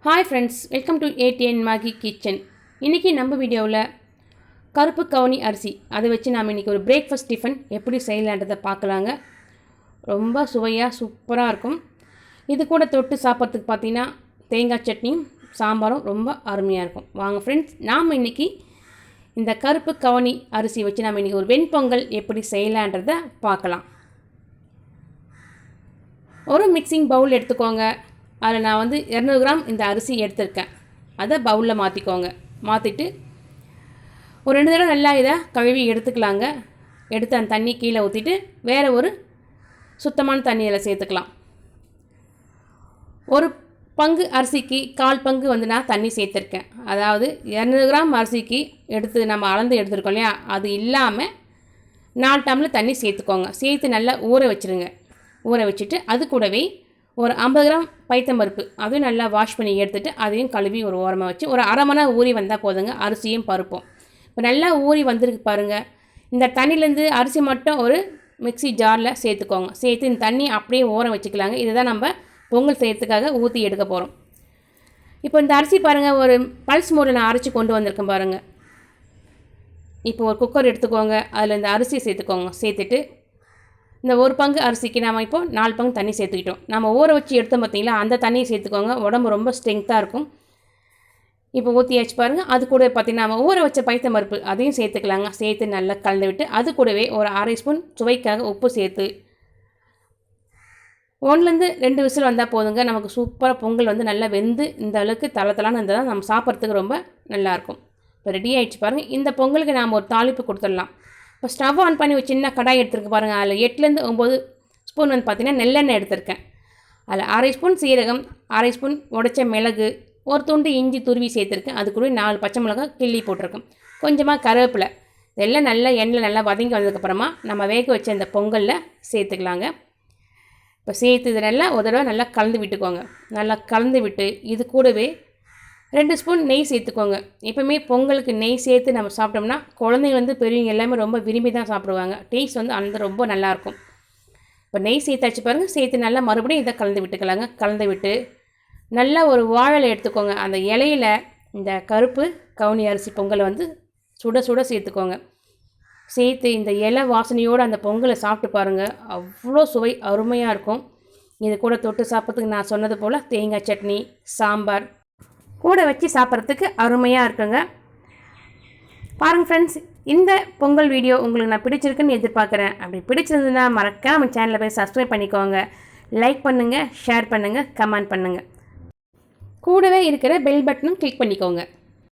Hi friends, welcome to ஏடிஎன் Maggi kitchen. இன்றைக்கி நம்ம வீடியோவில் கருப்பு கவுனி அரிசி அதை வச்சு நாம் இன்றைக்கி ஒரு பிரேக்ஃபாஸ்ட் டிஃபன் எப்படி செய்யலான்றதை பார்க்கலாங்க. ரொம்ப சுவையாக சூப்பராக இருக்கும். இது கூட தொட்டு சாப்பிட்றதுக்கு பார்த்தீங்கன்னா தேங்காய் சட்னியும் சாம்பாரும் ரொம்ப அருமையாக இருக்கும். வாங்க ஃப்ரெண்ட்ஸ், நாம் இன்றைக்கி இந்த கருப்பு கவுனி அரிசி வச்சு நாம் இன்றைக்கி ஒரு வெண்பொங்கல் எப்படி செய்யலான்றதை பார்க்கலாம். ஒரு மிக்சிங் பவுல் எடுத்துக்கோங்க. அதில் நான் 200 கிராம் இந்த அரிசி எடுத்திருக்கேன். அதை பவுலில் மாற்றிக்கோங்க. மாற்றிட்டு ஒரு 2 தடவை நல்லா இதை கழுவி எடுத்துக்கலாங்க. எடுத்து அந்த தண்ணி கீழே ஊற்றிட்டு வேறு ஒரு சுத்தமான தண்ணி அதில் சேர்த்துக்கலாம். ஒரு பங்கு அரிசிக்கு 1/4 பங்கு நான் தண்ணி சேர்த்துருக்கேன். அதாவது 200 கிராம் அரிசிக்கு நம்ம அளந்து எடுத்துருக்கோம் இல்லையா, அது இல்லாமல் 4 டம்ளர் தண்ணி சேர்த்துக்கோங்க. சேர்த்து நல்லா ஊற வச்சுருங்க. ஊற வச்சுட்டு அது கூடவே ஒரு 50 கிராம் பைத்தம்பருப்பு அதையும் நல்லா வாஷ் பண்ணி எடுத்துகிட்டு அதையும் கழுவி ஒரு ஓரமாக வச்சு ஒரு அரை மணி நேரம் ஊறி வந்தால் போதுங்க. அரிசியும் பருப்பும் இப்போ நல்லா ஊறி வந்திருக்கு பாருங்கள். இந்த தண்ணியிலேருந்து அரிசி மட்டும் ஒரு மிக்சி ஜாரில் சேர்த்துக்கோங்க. சேர்த்து இந்த தண்ணி அப்படியே ஊற வச்சுக்கலாங்க. இதை தான் நம்ம பொங்கல் செய்கிறதுக்காக ஊற்றி எடுக்க போகிறோம். இப்போ இந்த அரிசி பாருங்கள், ஒரு பல்ஸ் மோடில் நான் அரைச்சி கொண்டு வந்திருக்கேன் பாருங்கள். இப்போ ஒரு குக்கர் எடுத்துக்கோங்க. அதில் இந்த அரிசி சேர்த்துக்கோங்க. சேர்த்துட்டு இந்த ஒரு பங்கு அரிசிக்கு நாம் இப்போ 4 பங்கு தண்ணி சேர்த்துக்கிட்டோம். நம்ம ஊற வச்சு எடுத்தோம் பார்த்தீங்களா, அந்த தண்ணியை சேர்த்துக்கோங்க. உடம்பு ரொம்ப ஸ்ட்ரென்த்தாக இருக்கும். இப்போ ஊற்றியாச்சு பாருங்கள். அது கூட பார்த்திங்கன்னா நம்ம ஊற வச்ச பைத்தம்பருப்பு அதையும் சேர்த்துக்கலாங்க. சேர்த்து நல்லா கலந்து விட்டு அது கூடவே ஒரு 1/2 ஸ்பூன் சுவைக்காக உப்பு சேர்த்து 1லேருந்து 2 விசில் வந்தால் போதுங்க. நமக்கு சூப்பராக பொங்கல் நல்லா வெந்து இந்த அளவுக்கு தளத்தலான்னு இருந்தால் தான் நம்ம சாப்பிட்றதுக்கு ரொம்ப நல்லாயிருக்கும். இப்போ ரெடி ஆகிடுச்சு பாருங்கள். இந்த பொங்கலுக்கு நாம் ஒரு தாளிப்பு கொடுத்துடலாம். இப்போ ஸ்டவ் ஆன் பண்ணி ஒரு சின்ன கடாய் எடுத்துருக்கு பாருங்கள். அதில் 8லேருந்து 9 ஸ்பூன் பார்த்திங்கன்னா நெல்லெண்ணெய் எடுத்திருக்கேன். அதில் 1/2 ஸ்பூன் சீரகம், 1/2 ஸ்பூன் உடைச்ச மிளகு, ஒரு துண்டு இஞ்சி துருவி சேர்த்துருக்கேன். அது கூட 4 பச்சை மிளகாய் கிள்ளி போட்டிருக்கேன். கொஞ்சமாக கருவேப்பிலை. இதெல்லாம் நல்லா எண்ணெயில் நல்லா வதங்கி வந்ததுக்கப்புறமா நம்ம வேக வச்ச இந்த பொங்கலில் சேர்த்துக்கலாங்க. இப்போ சேர்த்து இதை நல்லா ஒரு தடவை நல்லா கலந்து விட்டுக்கோங்க. நல்லா கலந்து விட்டு இது கூடவே 2 ஸ்பூன் நெய் சேர்த்துக்கோங்க. எப்போவுமே பொங்கலுக்கு நெய் சேர்த்து நம்ம சாப்பிட்டோம்னா குழந்தைங்க பெரியவங்க எல்லாமே ரொம்ப விரும்பி தான் சாப்பிடுவாங்க. டேஸ்ட் ரொம்ப நல்லாயிருக்கும். இப்போ நெய் சேர்த்தாச்சு பாருங்கள். சேர்த்து நல்லா மறுபடியும் இதை கலந்து விட்டுக்கலாங்க. கலந்து விட்டு நல்லா ஒரு வாழை எடுத்துக்கோங்க. அந்த இலையில் இந்த கருப்பு கவுனி அரிசி பொங்கலை சுட சுட சேர்த்துக்கோங்க. சேர்த்து இந்த இலை வாசனையோடு அந்த பொங்கலை சாப்பிட்டு பாருங்கள். அவ்வளோ சுவை அருமையாக இருக்கும். இது கூட தொட்டு சாப்பிட்றதுக்கு நான் சொன்னது போல் தேங்காய் சட்னி, சாம்பார் கூட வச்சு சாப்பிட்றதுக்கு அருமையாக இருக்குங்க. பாருங்கள் ஃப்ரெண்ட்ஸ், இந்த பொங்கல் வீடியோ உங்களுக்கு நான் பிடிச்சிருக்குன்னு எதிர்பார்க்குறேன். அப்படி பிடிச்சிருந்ததுன்னா மறக்காம நம்ம சேனலில் போய் சப்ஸ்கிரைப் பண்ணிக்கோங்க. லைக் பண்ணுங்கள், ஷேர் பண்ணுங்கள், கமெண்ட் பண்ணுங்கள். கூடவே இருக்கிற பெல் பட்டனும் கிளிக் பண்ணிக்கோங்க.